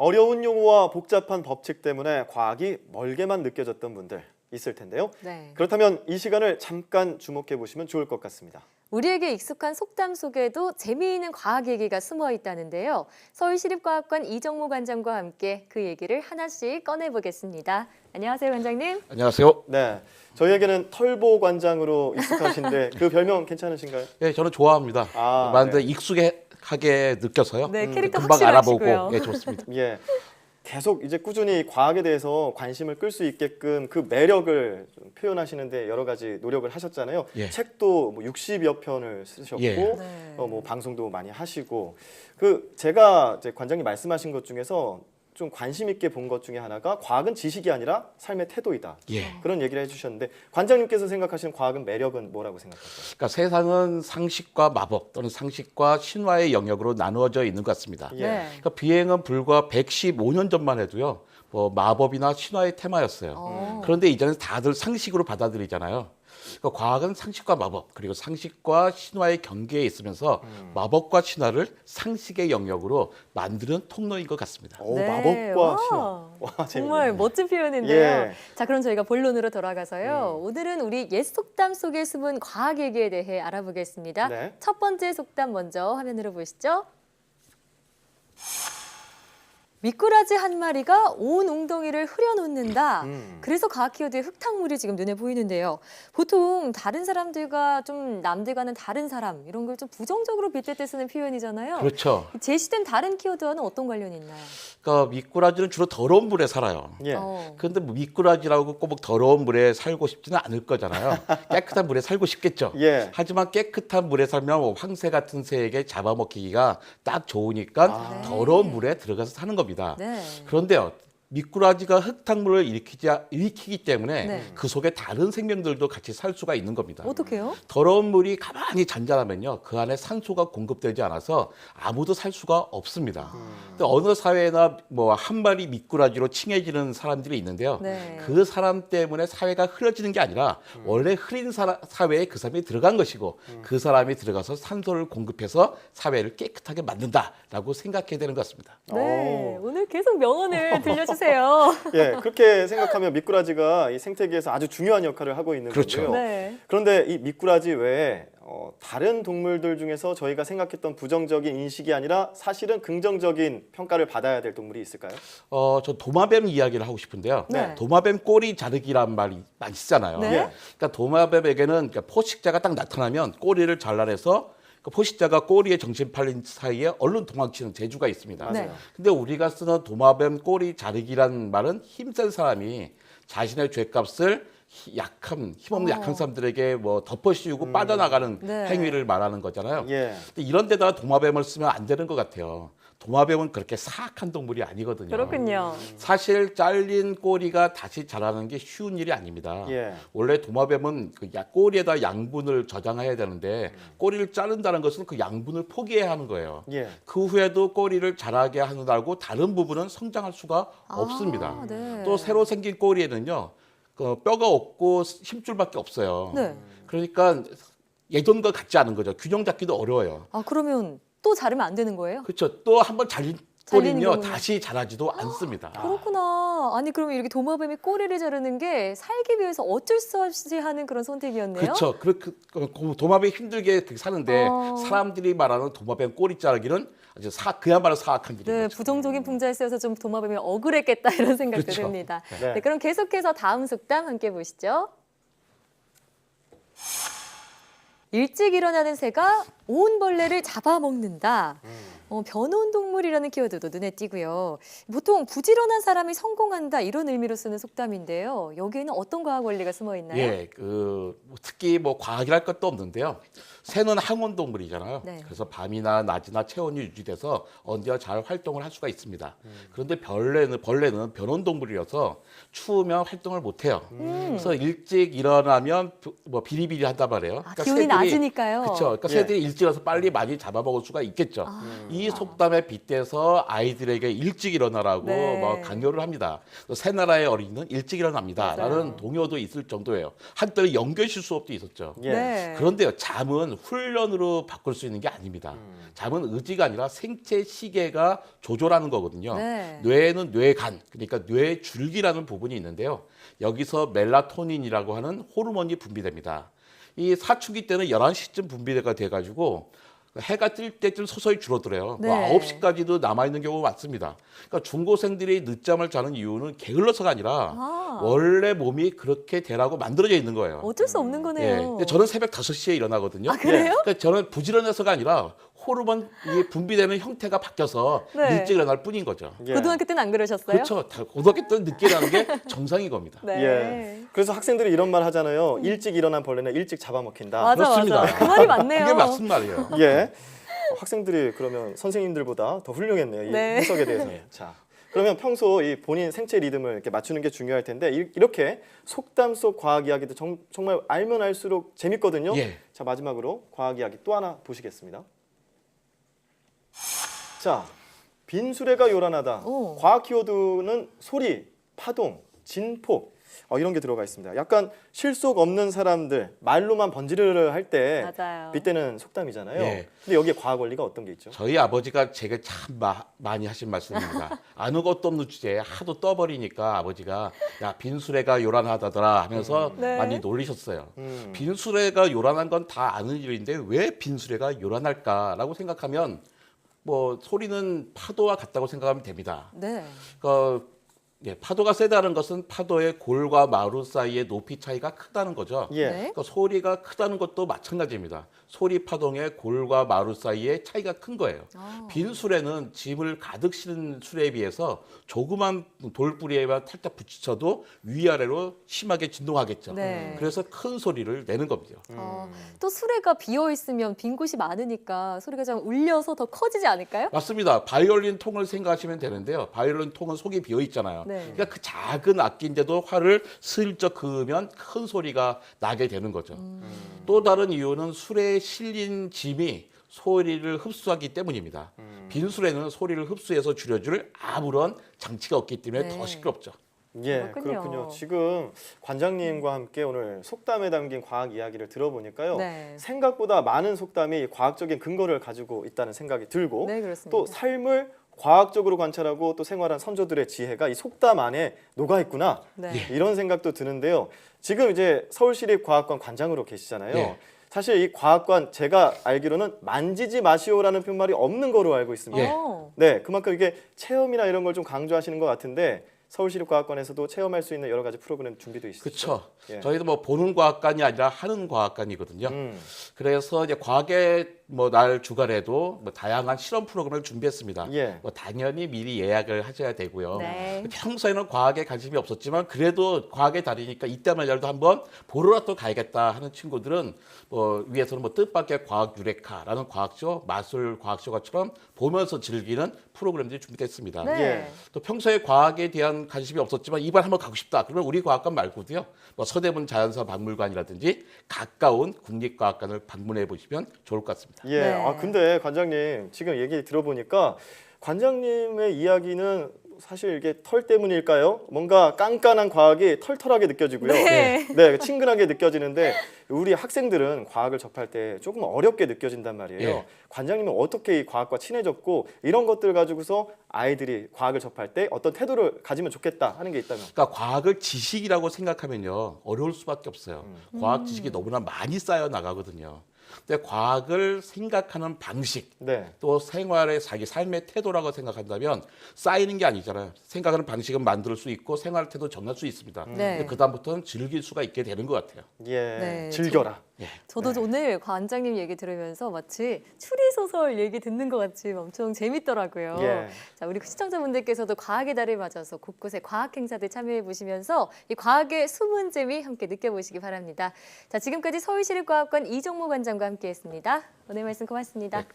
어려운 용어와 복잡한 법칙 때문에 과학이 멀게만 느껴졌던 분들 있을 텐데요. 네. 그렇다면 이 시간을 잠깐 주목해 보시면 좋을 것 같습니다. 우리에게 익숙한 속담 속에도 재미있는 과학 얘기가 숨어 있다는데요. 서울시립과학관 이정모 관장과 함께 그 얘기를 하나씩 꺼내보겠습니다. 안녕하세요, 관장님. 안녕하세요. 네, 저희에게는 털보 관장으로 익숙하신데 그 별명 괜찮으신가요? 네, 저는 좋아합니다. 아, 많은데 네. 익숙하게 느껴서요. 네, 캐릭터 금방 확실하시고요. 알아보고 예, 좋습니다. 예, 계속 이제 꾸준히 과학에 대해서 관심을 끌 수 있게끔 그 매력을 좀 표현하시는데 여러 가지 노력을 하셨잖아요. 예. 책도 뭐 60여 편을 쓰셨고, 예. 네. 뭐 방송도 많이 하시고, 그 제가 이제 관장님 말씀하신 것 중에서 좀 관심 있게 본 것 중에 하나가 과학은 지식이 아니라 삶의 태도이다. 예. 그런 얘기를 해주셨는데 관장님께서 생각하시는 과학은 매력은 뭐라고 생각하세요? 그러니까 세상은 상식과 마법 또는 상식과 신화의 영역으로 나누어져 있는 것 같습니다. 예. 네. 그러니까 비행은 불과 115년 전만 해도요. 뭐 마법이나 신화의 테마였어요. 그런데 이제는 다들 상식으로 받아들이잖아요. 그러니까 과학은 상식과 마법 그리고 상식과 신화의 경계에 있으면서 마법과 신화를 상식의 영역으로 만드는 통로인 것 같습니다. 오, 네. 마법과 와, 신화. 와, 정말 재밌네요. 멋진 표현인데요. 예. 자, 그럼 저희가 본론으로 돌아가서요. 오늘은 우리 옛 속담 속에 숨은 과학 얘기에 대해 알아보겠습니다. 네. 첫 번째 속담 먼저 화면으로 보시죠. 미꾸라지 한 마리가 온 웅덩이를 흐려놓는다. 그래서 과학 키워드의 흙탕물이 지금 눈에 보이는데요. 보통 다른 사람들과 좀 남들과는 다른 사람 이런 걸 좀 부정적으로 빗댈 때 쓰는 표현이잖아요. 그렇죠. 제시된 다른 키워드와는 어떤 관련이 있나요? 그러니까 미꾸라지는 주로 더러운 물에 살아요. 예. 그런데 뭐 미꾸라지라고 꼭 더러운 물에 살고 싶지는 않을 거잖아요. 깨끗한 물에 살고 싶겠죠. 예. 하지만 깨끗한 물에 살면 뭐 황새 같은 새에게 잡아먹히기가 딱 좋으니까 더러운 물에 들어가서 사는 겁니다. 네. 그런데요. 미꾸라지가 흙탕물을 일으키기 때문에 네. 그 속에 다른 생명들도 같이 살 수가 있는 겁니다. 어떻게요? 더러운 물이 가만히 잔잔하면요. 그 안에 산소가 공급되지 않아서 아무도 살 수가 없습니다. 근데 어느 사회나 뭐 한 마리 미꾸라지로 칭해지는 사람들이 있는데요. 네. 그 사람 때문에 사회가 흐려지는 게 아니라 원래 흐린 사회에 그 사람이 들어간 것이고 그 사람이 들어가서 산소를 공급해서 사회를 깨끗하게 만든다라고 생각해야 되는 것 같습니다. 네, 오. 오늘 계속 명언을 들려주세요. 예, 그렇게 생각하면 미꾸라지가 이 생태계에서 아주 중요한 역할을 하고 있는 그렇죠. 거고요. 네. 그런데 이 미꾸라지 외에 다른 동물들 중에서 저희가 생각했던 부정적인 인식이 아니라 사실은 긍정적인 평가를 받아야 될 동물이 있을까요? 저 도마뱀 이야기를 하고 싶은데요. 네. 도마뱀 꼬리 자르기란 말이 많이 쓰잖아요. 네. 그러니까 도마뱀에게는 그러니까 포식자가 딱 나타나면 꼬리를 잘라내서 그 포식자가 꼬리에 정신 팔린 사이에 얼른 도망치는 재주가 있습니다. 네. 근데 우리가 쓰는 도마뱀 꼬리 자르기란 말은 힘센 사람이 자신의 죗값을 힘없는 약한 사람들에게 뭐 덮어씌우고 빠져나가는 네. 행위를 말하는 거잖아요. 예. 근데 이런 데다가 도마뱀을 쓰면 안 되는 것 같아요. 도마뱀은 그렇게 사악한 동물이 아니거든요. 그렇군요. 사실 잘린 꼬리가 다시 자라는 게 쉬운 일이 아닙니다. 예. 원래 도마뱀은 그 꼬리에다 양분을 저장해야 되는데 꼬리를 자른다는 것은 그 양분을 포기해야 하는 거예요. 예. 그 후에도 꼬리를 자라게 하느라고 다른 부분은 성장할 수가 없습니다. 네. 또 새로 생긴 꼬리에는요, 그 뼈가 없고 힘줄밖에 없어요. 네. 그러니까 예전과 같지 않은 거죠. 균형 잡기도 어려워요. 아, 그러면 또 자르면 안 되는 거예요? 그렇죠. 또 한 번 잘린 잘리는 꼬리는요 거군요. 다시 자라지도 않습니다. 그렇구나. 아니, 그러면 이렇게 도마뱀이 꼬리를 자르는 게 살기 위해서 어쩔 수 없이 하는 그런 선택이었네요. 그렇죠. 그렇게 도마뱀이 힘들게 사는데 어. 사람들이 말하는 도마뱀 꼬리 자르기는 아주 그야말로 사악한 일인 네, 거죠. 부정적인 풍자에 쓰여서 좀 도마뱀이 억울했겠다 이런 생각도 그렇죠. 듭니다. 네. 네, 그럼 계속해서 다음 속담 함께 보시죠. 일찍 일어나는 새가 온 벌레를 잡아먹는다. 변온동물이라는 키워드도 눈에 띄고요. 보통 부지런한 사람이 성공한다 이런 의미로 쓰는 속담인데요. 여기에는 어떤 과학 원리가 숨어 있나요? 예, 특히 뭐 과학이랄 것도 없는데요. 새는 항온 동물이잖아요. 네. 그래서 밤이나 낮이나 체온이 유지돼서 언제나 잘 활동을 할 수가 있습니다. 그런데 벌레는 변온 동물이어서 추우면 활동을 못 해요. 그래서 일찍 일어나면 뭐 비리비리한단 말이에요. 기온이 낮으니까요. 그렇죠. 그러니까 예. 새들이 일찍 일찍 와서 빨리 많이 잡아먹을 수가 있겠죠. 이 속담에 빗대서 아이들에게 일찍 일어나라고 네. 뭐 강요를 합니다. 또 새 나라의 어린이는 일찍 일어납니다. 맞아요. 라는 동요도 있을 정도예요. 한때 연결시 수업도 있었죠. 예. 네. 그런데요, 잠은 훈련으로 바꿀 수 있는 게 아닙니다. 잠은 의지가 아니라 생체 시계가 조절하는 거거든요. 네. 뇌에는 뇌간, 그러니까 뇌줄기라는 부분이 있는데요. 여기서 멜라토닌이라고 하는 호르몬이 분비됩니다. 이 사춘기 때는 11시쯤 분비가 돼가지고 해가 뜰 때쯤 서서히 줄어들어요. 네. 뭐 9시까지도 남아있는 경우가 많습니다. 그러니까 중고생들이 늦잠을 자는 이유는 게을러서가 아니라 원래 몸이 그렇게 되라고 만들어져 있는 거예요. 어쩔 수 없는 예. 거네요. 근데 저는 새벽 5시에 일어나거든요. 아, 그래요? 그러니까 저는 부지런해서가 아니라 호르몬이 분비되는 형태가 바뀌어서 네. 일찍 일어날 뿐인 거죠. 예. 고등학교 때는 안 그러셨어요? 그렇죠. 다 고등학교 때는 늦게 일어나는 게 정상인 겁니다. 네. 예. 그래서 학생들이 이런 말 하잖아요. 일찍 일어난 벌레는 일찍 잡아먹힌다. 맞아, 그렇습니다. 맞아. 그 말이 맞네요. 그게 맞는 말이에요. 예. 학생들이 그러면 선생님들보다 더 훌륭했네요. 이 네. 해석에 대해서는. 자, 그러면 평소 이 본인 생체 리듬을 이렇게 맞추는 게 중요할 텐데 이렇게 속담 속 과학 이야기도 정말 알면 알수록 재밌거든요. 예. 자, 마지막으로 과학 이야기 또 하나 보시겠습니다. 자, 빈수레가 요란하다. 오. 과학 키워드는 소리, 파동, 진폭 이런 게 들어가 있습니다. 약간 실속 없는 사람들 말로만 번지르르 할 때 맞아요. 빗대는 속담이잖아요. 예. 근데 여기에 과학 원리가 어떤 게 있죠? 저희 아버지가 제게 참 많이 하신 말씀입니다. 아무것도 없는 주제에 하도 떠버리니까 아버지가 야 빈수레가 요란하다더라 하면서 네. 많이 놀리셨어요. 빈수레가 요란한 건 다 아는 일인데 왜 빈수레가 요란할까라고 생각하면 뭐 소리는 파도와 같다고 생각하면 됩니다. 네. 그러니까 예, 파도가 세다는 것은 파도의 골과 마루 사이의 높이 차이가 크다는 거죠. 예. 네. 그러니까 소리가 크다는 것도 마찬가지입니다. 소리 파동의 골과 마루 사이의 차이가 큰 거예요. 빈 수레는 짐을 가득 실은 수레에 비해서 조그만 돌부리에만 살짝 부딪혀도 위아래로 심하게 진동하겠죠. 네. 그래서 큰 소리를 내는 겁니다. 또 수레가 비어 있으면 빈 곳이 많으니까 소리가 좀 울려서 더 커지지 않을까요? 맞습니다. 바이올린 통을 생각하시면 되는데요. 바이올린 통은 속이 비어 있잖아요. 네. 그러니까 그 작은 악기인데도 활을 슬쩍 그으면 큰 소리가 나게 되는 거죠. 또 다른 이유는 수레에 실린 짐이 소리를 흡수하기 때문입니다. 빈 수레는 소리를 흡수해서 줄여줄 아무런 장치가 없기 때문에 네. 더 시끄럽죠. 예, 그렇군요. 그렇군요. 지금 관장님과 함께 오늘 속담에 담긴 과학 이야기를 들어보니까요. 네. 생각보다 많은 속담이 과학적인 근거를 가지고 있다는 생각이 들고 네, 그렇습니다. 또 삶을 과학적으로 관찰하고 또 생활한 선조들의 지혜가 이 속담 안에 녹아 있구나. 네. 이런 생각도 드는데요. 지금 이제 서울시립과학관 관장으로 계시잖아요. 예. 사실 이 과학관 제가 알기로는 만지지 마시오라는 표말이 없는 거로 알고 있습니다. 예. 네, 그만큼 이게 체험이나 이런 걸 좀 강조하시는 것 같은데 서울시립과학관에서도 체험할 수 있는 여러 가지 프로그램 준비도 있으시죠? 그렇죠. 예. 저희도 뭐 보는 과학관이 아니라 하는 과학관이거든요. 그래서 이제 과학의 뭐 날 주간에도 뭐 다양한 실험 프로그램을 준비했습니다. 예. 뭐 당연히 미리 예약을 하셔야 되고요. 네. 평소에는 과학에 관심이 없었지만 그래도 과학의 달이니까 이때만이라도 한번 보러라도 가야겠다 하는 친구들은 뭐 위에서는 뭐 뜻밖의 과학 유레카라는 과학쇼, 마술 과학쇼가처럼 보면서 즐기는 프로그램들이 준비됐습니다. 네. 예. 또 평소에 과학에 대한 관심이 없었지만 이번 한번 가고 싶다. 그러면 우리 과학관 말고도요. 뭐 서대문 자연사 박물관이라든지 가까운 국립과학관을 방문해 보시면 좋을 것 같습니다. 예. 네. 아 근데 관장님 지금 얘기 들어보니까 관장님의 이야기는 사실 이게 털 때문일까요? 뭔가 깐깐한 과학이 털털하게 느껴지고요. 네. 네, 친근하게 느껴지는데 우리 학생들은 과학을 접할 때 조금 어렵게 느껴진단 말이에요. 예. 관장님은 어떻게 이 과학과 친해졌고 이런 것들 가지고서 아이들이 과학을 접할 때 어떤 태도를 가지면 좋겠다 하는 게 있다면? 그러니까 과학을 지식이라고 생각하면요 어려울 수밖에 없어요. 과학 지식이 너무나 많이 쌓여 나가거든요. 근데 과학을 생각하는 방식, 네. 또 생활의 자기 삶의 태도라고 생각한다면 쌓이는 게 아니잖아요. 생각하는 방식은 만들 수 있고 생활 태도 정할 수 있습니다. 네. 그 다음부터는 즐길 수가 있게 되는 것 같아요. 예. 네, 즐겨라. 저도 오늘 관장님 얘기 들으면서 마치 추리소설 얘기 듣는 것 같이 엄청 재밌더라고요. 예. 자, 우리 시청자분들께서도 과학의 달을 맞아서 곳곳에 과학 행사들 참여해 보시면서 이 과학의 숨은 재미 함께 느껴보시기 바랍니다. 자, 지금까지 서울시립과학관 이종무 관장과 함께했습니다. 오늘 말씀 고맙습니다. 네.